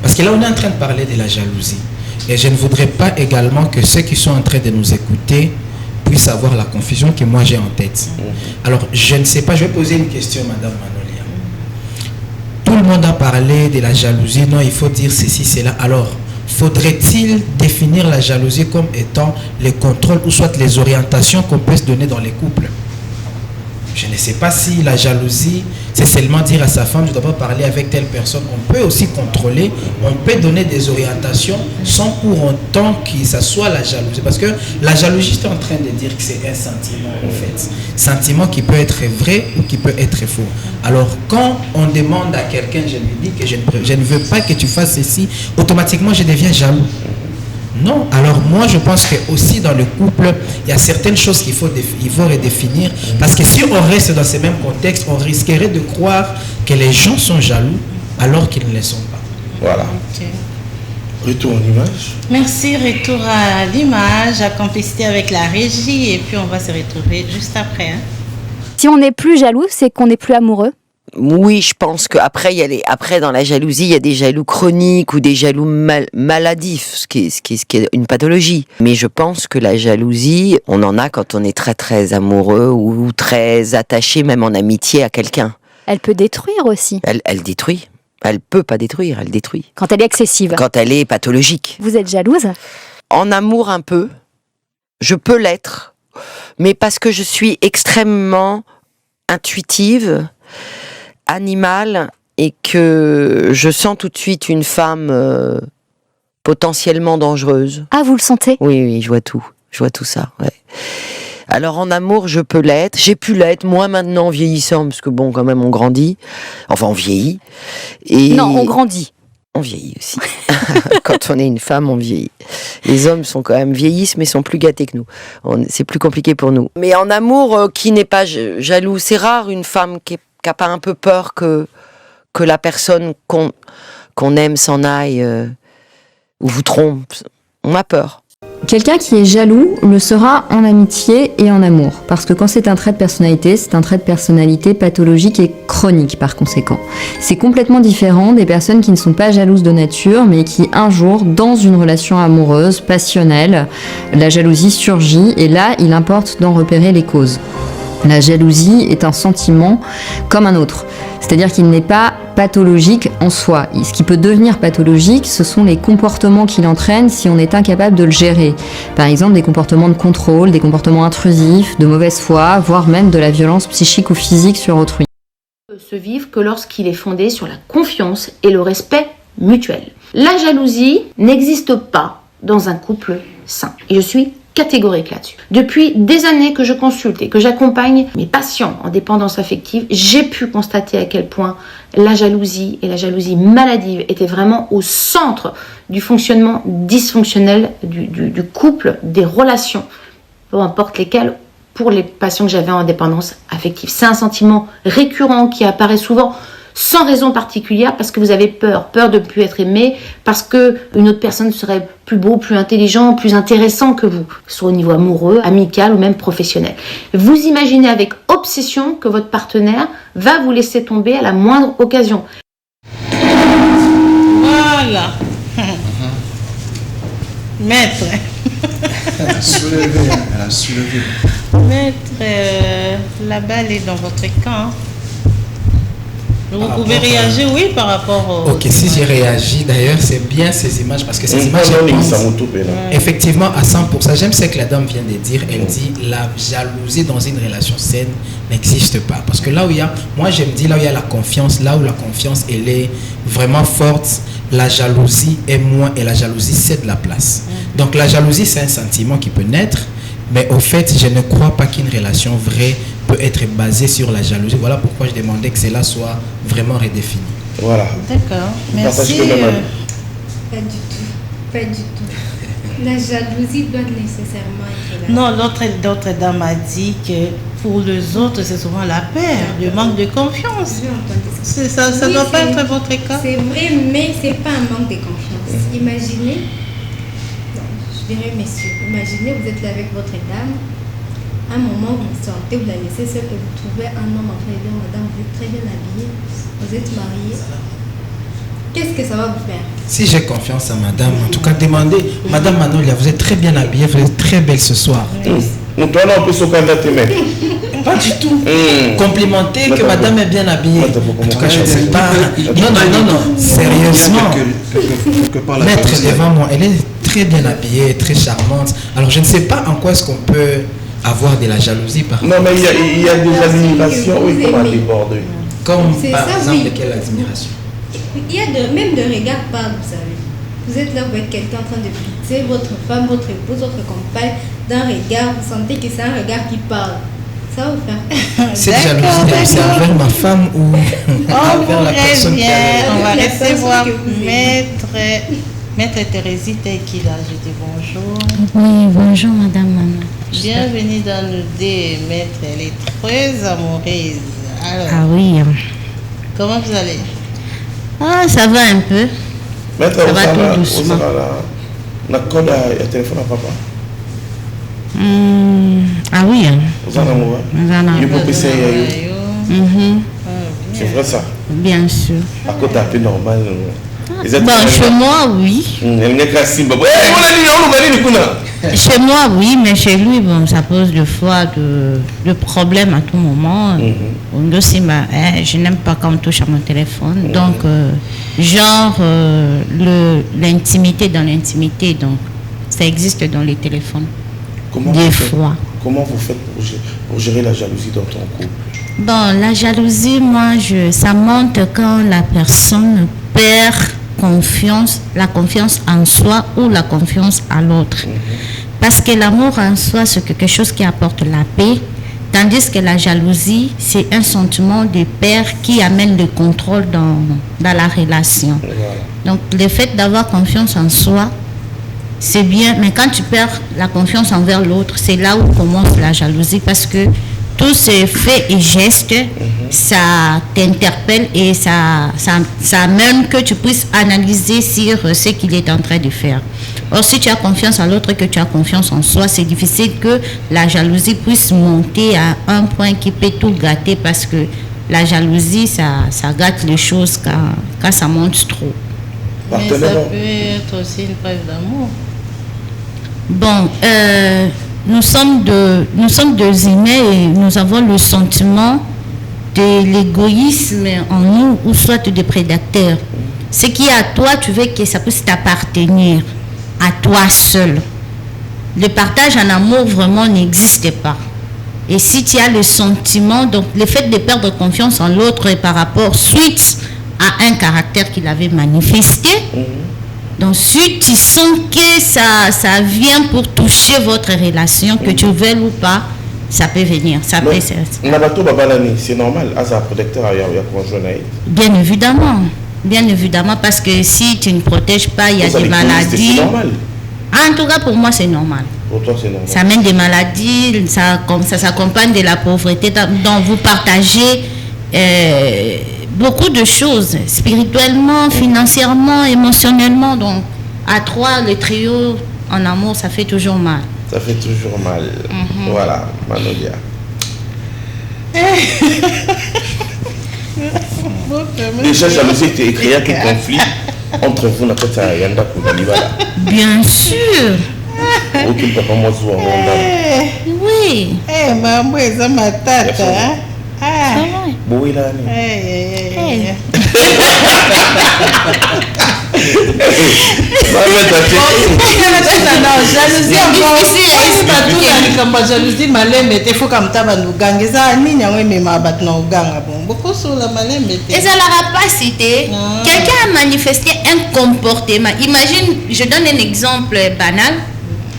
Parce que là, on est en train de parler de la jalousie. Et je ne voudrais pas également que ceux qui sont en train de nous écouter puissent avoir la confusion que moi j'ai en tête. Alors, je ne sais pas, je vais poser une question, Madame Manolia. Tout le monde a parlé de la jalousie, non, il faut dire ceci, cela. Alors, faudrait-il définir la jalousie comme étant les contrôles ou soit les orientations qu'on peut se donner dans les couples? Je ne sais pas si la jalousie, c'est seulement dire à sa femme, je ne dois pas parler avec telle personne. On peut aussi contrôler, on peut donner des orientations sans pour autant que ça soit la jalousie. Parce que la jalousie, je suis en train de dire que c'est un sentiment en fait. Sentiment qui peut être vrai ou qui peut être faux. Alors quand on demande à quelqu'un, je lui dis que je ne veux pas que tu fasses ceci, automatiquement je deviens jaloux. Non, alors moi je pense que aussi dans le couple, il y a certaines choses qu'il faut redéfinir parce que si on reste dans ce même contexte, on risquerait de croire que les gens sont jaloux alors qu'ils ne le sont pas. Voilà. Okay. Retour à l'image. Merci, retour à l'image, à complicité avec la régie et puis on va se retrouver juste après. Si on n'est plus jaloux, c'est qu'on n'est plus amoureux? Oui, je pense qu'après, après dans la jalousie, il y a des jaloux chroniques ou des jaloux maladifs, ce qui est une pathologie. Mais je pense que la jalousie, on en a quand on est très très amoureux ou très attaché, même en amitié à quelqu'un. Elle peut détruire aussi. Elle détruit. Elle peut pas détruire, elle détruit. Quand elle est excessive. Quand elle est pathologique. Vous êtes jalouse? En amour un peu. Je peux l'être. Mais parce que je suis extrêmement intuitive, animal, et que je sens tout de suite une femme potentiellement dangereuse. Ah, vous le sentez? Oui, je vois tout ça, ouais. Alors en amour, je peux l'être, j'ai pu l'être, moi maintenant en vieillissant, parce que bon, quand même on grandit, enfin on vieillit. Et non, on grandit. On vieillit aussi. Quand on est une femme, on vieillit. Les hommes sont quand même vieillissent, mais sont plus gâtés que nous. C'est plus compliqué pour nous. Mais en amour, qui n'est pas jaloux, c'est rare une femme qui n'a pas un peu peur que la personne qu'on aime s'en aille ou vous trompe. On a peur. Quelqu'un qui est jaloux le sera en amitié et en amour. Parce que quand c'est un trait de personnalité, c'est un trait de personnalité pathologique et chronique par conséquent. C'est complètement différent des personnes qui ne sont pas jalouses de nature, mais qui un jour, dans une relation amoureuse, passionnelle, la jalousie surgit et là, il importe d'en repérer les causes. La jalousie est un sentiment comme un autre. C'est-à-dire qu'il n'est pas pathologique en soi. Ce qui peut devenir pathologique, ce sont les comportements qu'il entraîne si on est incapable de le gérer. Par exemple, des comportements de contrôle, des comportements intrusifs, de mauvaise foi, voire même de la violence psychique ou physique sur autrui. Se vivre que lorsqu'il est fondé sur la confiance et le respect mutuel. La jalousie n'existe pas dans un couple sain. Et je suis catégorique là-dessus. Depuis des années que je consulte et que j'accompagne mes patients en dépendance affective, j'ai pu constater à quel point la jalousie et la jalousie maladive étaient vraiment au centre du fonctionnement dysfonctionnel du couple, des relations, peu importe lesquelles, pour les patients que j'avais en dépendance affective. C'est un sentiment récurrent qui apparaît souvent sans raison particulière, parce que vous avez peur de ne plus être aimé, parce que une autre personne serait plus beau, plus intelligent, plus intéressant que vous, soit au niveau amoureux, amical ou même professionnel. Vous imaginez avec obsession que votre partenaire va vous laisser tomber à la moindre occasion. Voilà. Maître. Elle a soulevé. Maître, la balle est dans votre camp. Vous pouvez réagir, oui, par rapport au... Ok, si j'ai réagi, d'ailleurs, c'est bien ces images, parce que ces images, effectivement, à 100%, j'aime ce que la dame vient de dire, elle dit, la jalousie dans une relation saine n'existe pas. Parce que là où il y a, moi je me dis, là où il y a la confiance, là où la confiance, elle est vraiment forte, la jalousie est moins, et la jalousie cède la place. Donc la jalousie, c'est un sentiment qui peut naître, mais au fait, je ne crois pas qu'une relation vraie peut être basée sur la jalousie. Voilà pourquoi je demandais que cela soit vraiment redéfini. Voilà. D'accord. Merci. Pas du tout. Pas du tout. La jalousie doit nécessairement être là. Non, l'autre dame a dit que pour les autres, c'est souvent la peur, le manque de confiance. Ça ne Oui, doit pas être votre cas. C'est vrai, mais ce n'est pas un manque de confiance. Imaginez, je dirais messieurs, imaginez vous êtes là avec votre dame, à un moment vous sortez, vous la laissez seule et vous trouvez un homme en train de dire, madame, vous êtes très bien habillée, vous êtes mariée. Qu'est-ce que ça va vous faire? Si j'ai confiance à madame, en tout cas, demandez, madame Manolia, vous êtes très bien habillée, vous êtes très belle ce soir. Toi, on peut se candidater. Pas du tout. Complimenter que madame est bien habillée. En tout cas, je ne sais pas. Non, sérieusement. Maître devant moi, elle est très bien habillée, très charmante. Alors, je ne sais pas en quoi est-ce qu'on peut avoir de la jalousie par Non, mais il y a des admirations, oui, comment déborder. Comme par exemple, quelle admiration? Il y a même de regards parlent, vous savez. Vous êtes là avec quelqu'un en train de fixer votre femme, votre épouse, votre compagne, d'un regard, vous sentez que c'est un regard qui parle. Ça va vous faire. Cette jalousie, c'est envers ma femme ou envers la personne qui a... On va recevoir Maître Thérèse Tequila. Je dis bonjour. Oui, bonjour Madame Manon. Bienvenue dans le dé, Maître. Elle est très amoureuse. Alors, ah oui. Comment vous allez? Ah, ça va un peu. Maître, ça va tout doucement. On a code à téléphone à papa. Ah oui. Vous en avez C'est vrai ça? Bien sûr. À côté un peu normal. Bon, chez moi, oui. Chez moi, oui, mais chez lui, bon, ça pose des fois de problèmes à tout moment. Je n'aime pas quand on touche à mon téléphone. Donc, l'intimité dans l'intimité, donc, ça existe dans les téléphones. Comment vous faites pour gérer la jalousie dans ton couple? Bon, la jalousie, moi, ça monte quand la personne perd la confiance en soi ou la confiance à l'autre. Parce que l'amour en soi, c'est quelque chose qui apporte la paix, tandis que la jalousie, c'est un sentiment de perte qui amène le contrôle dans la relation. Donc, le fait d'avoir confiance en soi, c'est bien, mais quand tu perds la confiance envers l'autre, c'est là où commence la jalousie, parce que tous ces faits et gestes, ça t'interpelle et ça amène que tu puisses analyser sur ce qu'il est en train de faire. Or, si tu as confiance en l'autre et que tu as confiance en soi, c'est difficile que la jalousie puisse monter à un point qui peut tout gâter, parce que la jalousie, ça gâte les choses quand ça monte trop. Mais ça peut être aussi une preuve d'amour. Bon, nous sommes deux humains et nous avons le sentiment de l'égoïsme en nous ou soit des prédateurs. Ce qui est à toi, tu veux que ça puisse t'appartenir à toi seul. Le partage en amour vraiment n'existe pas. Et si tu as le sentiment, donc le fait de perdre confiance en l'autre par rapport suite à un caractère qu'il avait manifesté, donc si tu sens que ça vient pour toucher votre relation, que tu veuilles ou pas, ça peut venir. Ça peut c'est normal, à un protecteur ailleurs, il y a conjoint. Bien évidemment. Bien évidemment, parce que si tu ne protèges pas, il y a des maladies. C'est normal. En tout cas, pour moi, c'est normal. Pour toi, c'est normal. Ça amène des maladies, ça s'accompagne de la pauvreté, dont vous partagez beaucoup de choses, spirituellement, financièrement, émotionnellement. Donc, à trois, le trio en amour, ça fait toujours mal. Ça fait toujours mal. Voilà, Manolia. Déjà, jalousie était écrit quel conflit entre vous n'a pas yanda Koubalibala. Bien sûr. Aucun papa moi zou en oui. Maman, ça ma tata. Ah. Boy là. jalousie malembe te faut comme ta bandu gange ça ni nyango mema bat na uganga bon beaucoup sur la malembe te. Et ça l'aura pas cité. Quelqu'un a manifesté un comportement. Imagine, je donne un exemple banal.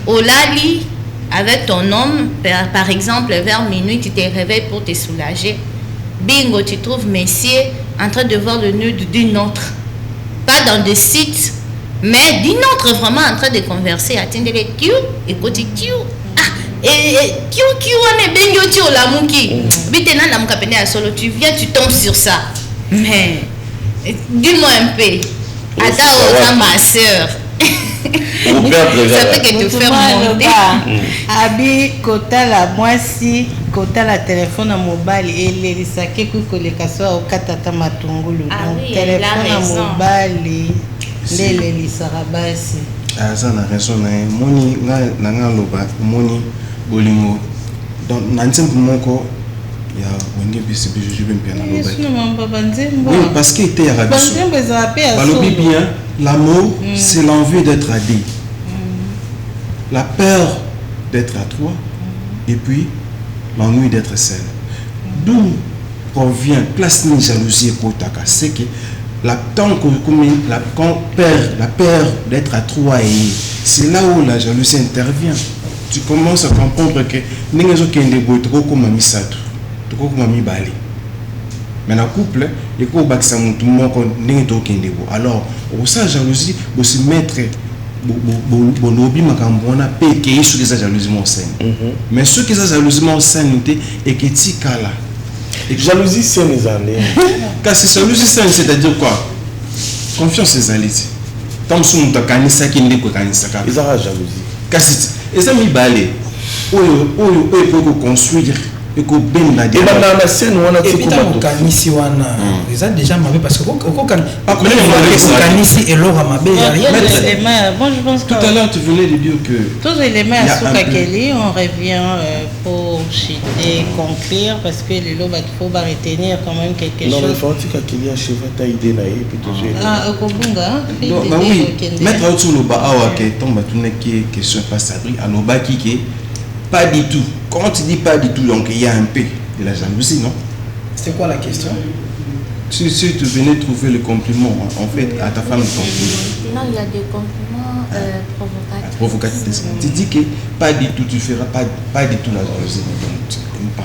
Au lali avec ton homme, par exemple, vers minuit, tu te réveilles pour te soulager. Bingo, tu trouves Messier en train de voir le nude d'une autre. Pas dans des sites, mais d'une autre vraiment en train de converser. Attendez les Q, écoutez Q. Et Q, on est bingo, tu la mouki. Bitena la mouka à solo, tu viens, tu tombes sur ça. Mais, dis-moi un peu. Attends, ma soeur. Ça fait que tu fais monter. Abi kota la mwasi kota la téléphone à mobile et les saké kukoleka so au katata matungulu. Donc téléphone à mobile les lisarabasi. Ah ça na raison na moni nga loba moni bolingo. Donc nantim moko ya wenge bisi biju bempia na loba. Oui parce que était arabe. Balobi bien. L'amour, c'est l'envie d'être à deux. La peur d'être à trois. Et puis, l'ennui d'être seul. D'où provient, place ni jalousie et kotaka. C'est que la peur d'être à trois, c'est là où la jalousie intervient. Tu commences à comprendre que n'engezo kende boy toko comme misatu, toko comme mi bali. Mais dans le couple, il faut que ça monte alors, au sein de la jalousie, il faut se mettre bonobi makambona peke sur les jalousies mon scène. Mais ceux qui sont jalousiement scène et qui tikala. Jalousie c'est les années. Car c'est jalousie scène, c'est-à-dire quoi? Confiance les alliés. Tant que nous avons ça qui n'est pas ça. Ils ont jalousie. Car c'est ils ont mis balai. Où ils peuvent construire. Et puis kanisi wana ils ont déjà mabe parce que kanisi et l'or mabe bon je pense tout à l'heure tu venais de dire que tous les éléments à Soukakeli on revient pour chiter conclure parce que les lots faut retenir quand même quelque chose. Non mais faut que Kakeli a cheveux taille de naïe puis tout ah okobunga oui mettre autour le bas awa que tombe tout qui question passe à l'oba qui pas du tout. Quand tu dis pas du tout, donc il y a un peu de la jalousie, non? C'est quoi la question? Si tu venais trouver le compliment, en fait, à ta femme, non, il y a des compliments provocatifs. Tu dis que pas du tout, tu feras pas du tout la jalousie.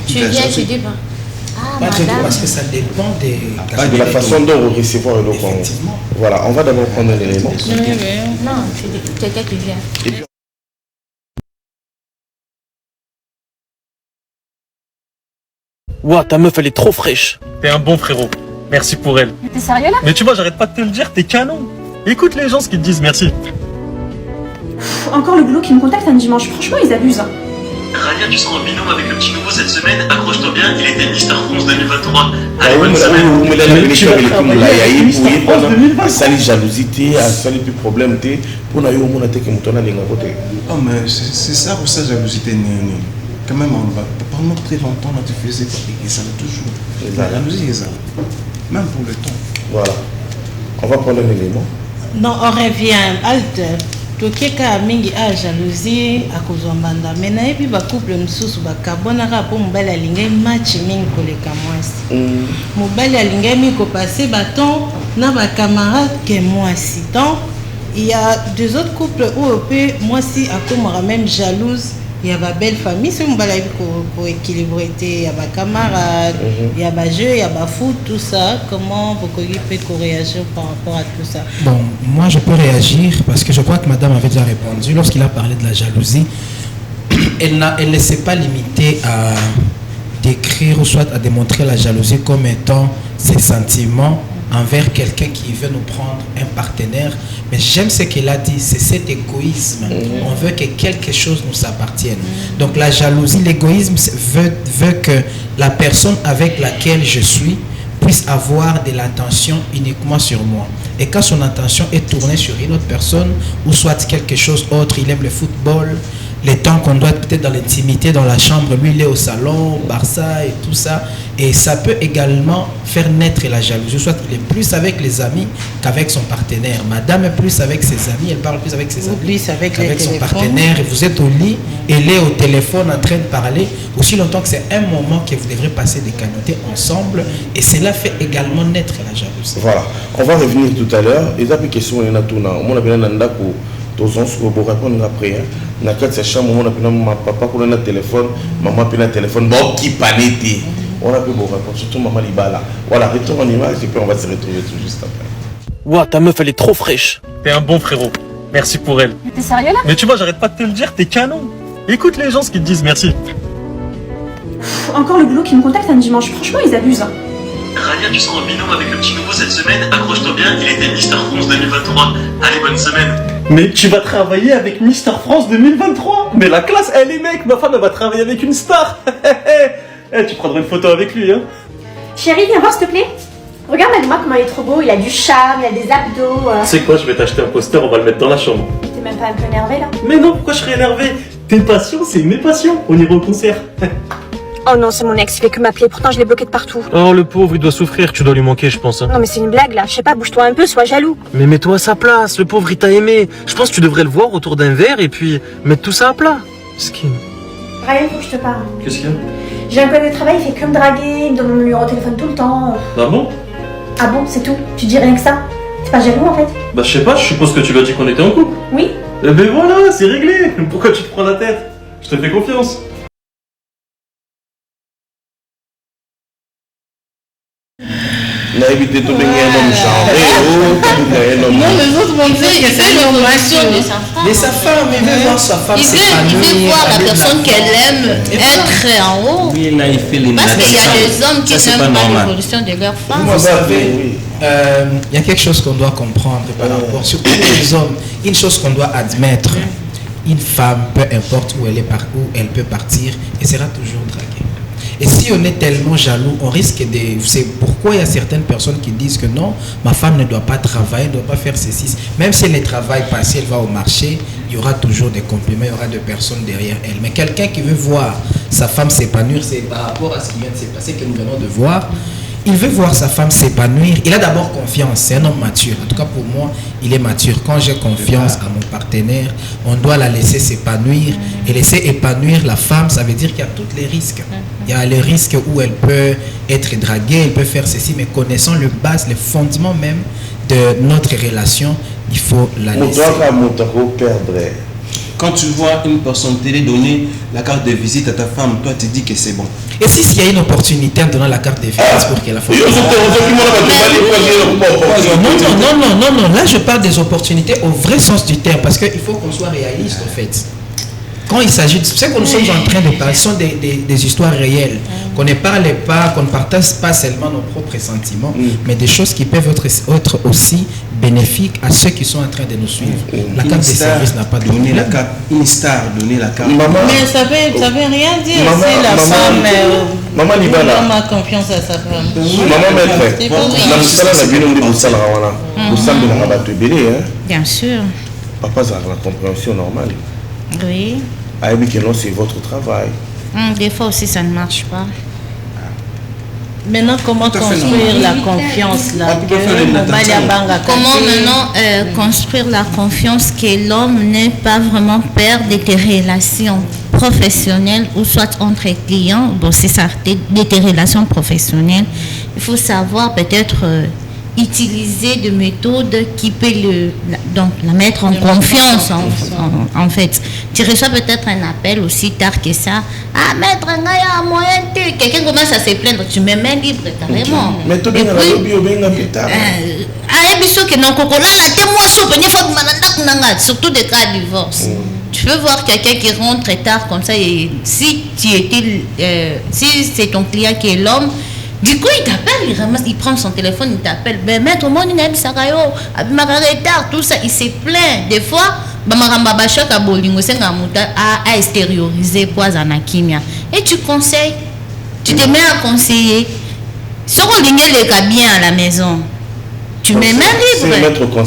Tu viens, tu dis, parce que ça dépend de la façon dont on recevoir le local. Voilà, on va d'abord prendre l'élément. Non, c'est quelqu'un qui vient. Ouah, ta meuf elle est trop fraîche. T'es un bon frérot. Merci pour elle. Mais t'es sérieux là? Mais tu vois, j'arrête pas de te le dire, t'es canon. Écoute les gens ce qu'ils te disent, merci. Encore le boulot qui me contacte un dimanche. Franchement, ils abusent. Rania, tu sens un binôme avec le petit nouveau cette semaine. Accroche-toi bien, il était Mister France 2023. Allez, bonne semaine. Sali jalousie, sali plus problème, pour na yo mona te que mutona lenga côté. Oh mais c'est ça pour ça jalousie. quand même, pendant très longtemps, là, tu faisais quoi? Et ça va toujours. La jalousie, ça. Même pour le temps. Voilà. On va prendre un élément. Non, on revient. Halte. Tokeka mingi a jalousie à cause de banda. Maintenant, et puis ba couple msusu ba kabonaka po mobali alingai match mingi koleka mwasi. Mobali alingai mingi ko passer bâton na ba camarade que mwasi. Donc il y a deux autres couples où mwasi akomara même jalouse. Il y a ma belle famille, c'est un balai pour équilibrer, il y a ma camarade, il y a ma jeu, il y a ma foot, tout ça. Comment vous pouvez réagir par rapport à tout ça? Bon, moi je peux réagir parce que je crois que madame avait déjà répondu. Lorsqu'il a parlé de la jalousie, elle ne s'est pas limitée à décrire ou soit à démontrer la jalousie comme étant ses sentiments envers quelqu'un qui veut nous prendre un partenaire. Mais j'aime ce qu'elle a dit, c'est cet égoïsme. On veut que quelque chose nous appartienne. Donc la jalousie, l'égoïsme veut que la personne avec laquelle je suis puisse avoir de l'attention uniquement sur moi. Et quand son attention est tournée sur une autre personne, ou soit quelque chose autre, il aime le football, les temps qu'on doit être peut-être dans l'intimité, dans la chambre, lui il est au salon, Barça et tout ça. Et ça peut également faire naître la jalousie. Soit il est plus avec les amis qu'avec son partenaire. Madame est plus avec ses amis, elle parle plus avec ses amis plus avec son partenaire. Et vous êtes au lit, elle est au téléphone en train de parler. Aussi longtemps que c'est un moment que vous devrez passer des qualités ensemble. Et cela fait également naître la jalousie. Voilà. On va revenir tout à l'heure. Et puis question, il y a tout. On a bien un pour tous on va répondre après. Na quatre chambre, on a bien ma papa pour un téléphone, maman pour un téléphone. Bon qui paneti. On a pu vous répondre, surtout maman Libala. Voilà, retour en image et puis on va se retrouver tout juste après. Ouah, ta meuf elle est trop fraîche. T'es un bon frérot. Merci pour elle. Mais t'es sérieux là? Mais tu vois, j'arrête pas de te le dire, t'es canon. Écoute les gens ce qu'ils te disent, merci. Encore le boulot qui me contacte un dimanche. Franchement, ils abusent. Rania, tu seras en binôme avec le petit nouveau cette semaine. Accroche-toi bien, il était Mister France 2023. Allez, bonne semaine. Mais tu vas travailler avec Mister France 2023. Mais la classe, elle est mec, ma femme elle va travailler avec une star. Tu prendras une photo avec lui, hein. Chérie, viens voir s'il te plaît. Regarde Magma comment il est trop beau, il a du charme, il a des abdos. Tu sais quoi, je vais t'acheter un poster, on va le mettre dans la chambre. T'es même pas un peu énervé là? Mais non, pourquoi je serais énervé? Tes passions, c'est mes passions. On ira au concert. Oh non, c'est mon ex, il fait que m'appeler, pourtant je l'ai bloqué de partout. Oh, le pauvre, il doit souffrir, tu dois lui manquer, je pense. Hein. Non mais c'est une blague là, je sais pas, bouge-toi un peu, sois jaloux. Mais mets-toi à sa place, le pauvre, il t'a aimé. Je pense que tu devrais le voir autour d'un verre et puis mettre tout ça à plat. Skin. Ryan, faut que je te parle. Qu'est-ce qu'il y a? J'ai un collègue de travail, il fait que me draguer, il me donne mon numéro de téléphone tout le temps. Ah bon? Ah bon, c'est tout? Tu dis rien que ça? T'es pas jaloux en fait? Bah je sais pas, je suppose que tu lui as dit qu'on était en couple. Oui. Eh ben voilà, c'est réglé. Pourquoi tu te prends la tête? Je te fais confiance. On a évité tout le monde genre. Non, les autres vont dire que c'est l'évolution de sa femme. Mais sa femme, il veut voir sa femme Il veut voir la personne qu'elle aime être en haut. Oui, là, il fait les Parce qu'il y a des hommes qui n'aiment pas l'évolution de leur femme. Vous savez, il y a quelque chose qu'on doit comprendre par rapport, surtout les hommes, une chose qu'on doit admettre, une femme, peu importe où elle peut partir, elle sera toujours draguée. Et si on est tellement jaloux, on risque de... C'est pourquoi il y a certaines personnes qui disent que non, ma femme ne doit pas travailler, ne doit pas faire ceci. Même si elle ne travaille pas, si elle va au marché, il y aura toujours des compliments, il y aura des personnes derrière elle. Mais quelqu'un qui veut voir sa femme s'épanouir, c'est par rapport à ce qui vient de se passer que nous venons de voir. Il veut voir sa femme s'épanouir. Il a d'abord confiance. C'est un homme mature. En tout cas, pour moi, il est mature. Quand j'ai confiance à mon partenaire, on doit la laisser s'épanouir. Et laisser épanouir la femme, ça veut dire qu'il y a tous les risques. Il y a les risques où elle peut être draguée, elle peut faire ceci, mais connaissant le base, le fondement même de notre relation, il faut la laisser. Quand tu vois une personne télé donner la carte de visite à ta femme, toi tu dis que c'est bon. Et s'il y a une opportunité en donnant la carte de visite pour qu'elle la fasse. Non, là je parle des opportunités au vrai sens du terme, parce qu'il faut qu'on soit réaliste en fait. Quand il s'agit de ce que nous sommes en train de parler, ce sont des histoires réelles, qu'on ne parle pas, qu'on ne partage pas seulement nos propres sentiments, mais des choses qui peuvent être aussi bénéfiques à ceux qui sont en train de nous suivre. La carte de service n'a pas donné la carte. Une star donner la carte. Mais ça veut rien dire. C'est la femme. Maman Libala. Maman a confiance à sa femme. Maman maître. Bien sûr. Papa, ça a la compréhension normale. Oui. Ah oui, que non, c'est votre travail. Des fois aussi, ça ne marche pas. Maintenant, comment construire la confiance là? Comment maintenant construire la confiance que l'homme n'est pas vraiment peur de tes relations professionnelles ou soit entre clients? Bon, c'est ça, de tes relations professionnelles. Il faut savoir peut-être utiliser des méthodes qui peuvent la mettre en confiance en fait. Tu reçois peut-être un appel aussi tard que ça. Ah, maître, il y a un moyen de... Quelqu'un commence à se plaindre, tu me mets libre carrément. Mais tu bien surtout des cas de divorce. Tu peux voir quelqu'un qui rentre très tard comme ça et si si c'est ton client qui est l'homme, du coup, il t'appelle, il prend son téléphone, il t'appelle. Ben, maître, au monde, il a tard, tout ça, il se plaint. Des fois, à extérioriser et tu conseilles, tu te mets à conseiller. Si on les cas bien à la maison, tu mets main libre.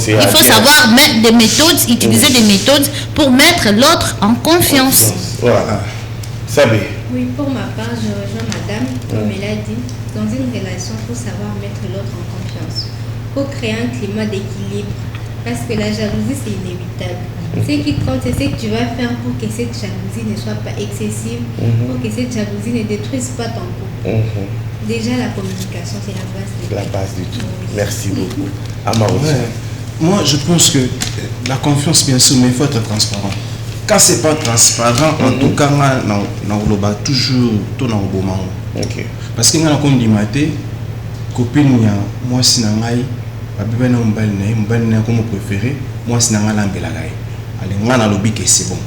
Il faut savoir mettre des méthodes, utiliser des méthodes pour mettre l'autre en confiance. Voilà. Sabé. Oui, pour ma part, je rejoins madame, comme elle a dit. Dans une relation, il faut savoir mettre l'autre en confiance. Il faut créer un climat d'équilibre. Parce que la jalousie, c'est inévitable. Ce qui compte, c'est ce que tu vas faire pour que cette jalousie ne soit pas excessive, pour que cette jalousie ne détruise pas ton couple. Déjà, la communication, c'est la base de tout. La base du tout. Merci beaucoup. Amaro. Moi, je pense que la confiance, bien sûr, mais il faut être transparent. Quand c'est pas transparent, en tout cas, on va toujours tout dans le bon moment. Parce que quand on dit maté, copine, moi, si nangai, abibé na mbali na comme préféré, moi, si nangai l'ambelagai. Allez, on a lobby que c'est bon.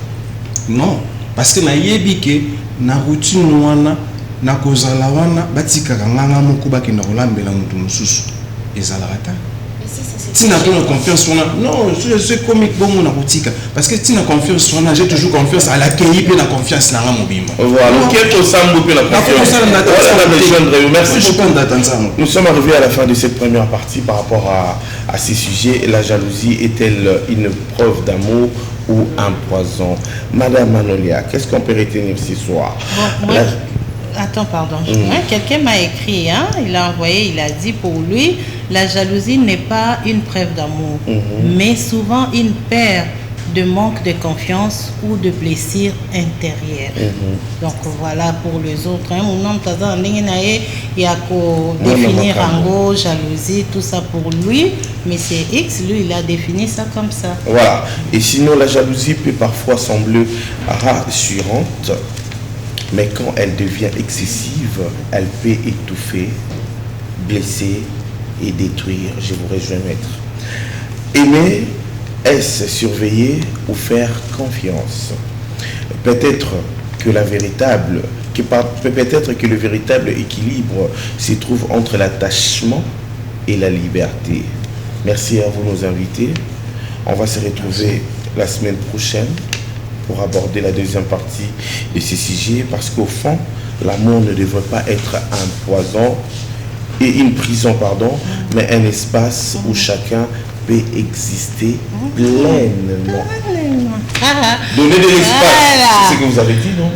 Non, parce que na yebi que na routine wana, na kozala wana, batika nganga moko ba kina kolambela mutu mususu. Ezalaka. Si n'a pas confiance, non, je suis comique bon mon boutique parce que si n'a confiance, j'ai toujours confiance à l'accueil et la confiance dans mon bim. Voilà, nous sommes arrivés à la fin de cette première partie par rapport à ces sujets. La jalousie est-elle une preuve d'amour ou un poison? Madame Manolia, qu'est-ce qu'on peut retenir ce soir? Attends, pardon. Quelqu'un m'a écrit, il a envoyé, il a dit pour lui, la jalousie n'est pas une preuve d'amour, mais souvent une paire de manque de confiance ou de blessures intérieures. Donc voilà pour les autres. Il y a qu'à définir en gros jalousie, tout ça pour lui, mais c'est X, lui, il a défini ça comme ça. Voilà. Et sinon, la jalousie peut parfois sembler rassurante. Mais quand elle devient excessive, elle peut étouffer, blesser et détruire. Je vous rejoins, maître. Aimer, est-ce surveiller ou faire confiance? Peut-être que le véritable équilibre se trouve entre l'attachement et la liberté. Merci à vous, nos invités. On va se retrouver la semaine prochaine pour aborder la deuxième partie de ce sujet, parce qu'au fond, l'amour ne devrait pas être un poison et une prison, pardon, mais un espace où chacun peut exister pleinement. Donner de l'espace, c'est ce que vous avez dit, non?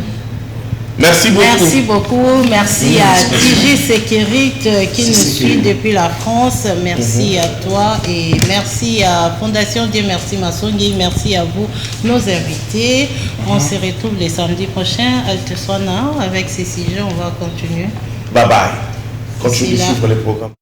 Merci beaucoup. Merci beaucoup. Merci à TG Sécurité qui nous suit depuis la France. Merci à toi et merci à Fondation Dieu Merci Massongi. Merci à vous, nos invités. On se retrouve les samedis prochains. Alteswana, avec ces sujets, on va continuer. Bye bye. Continuez de suivre les programmes.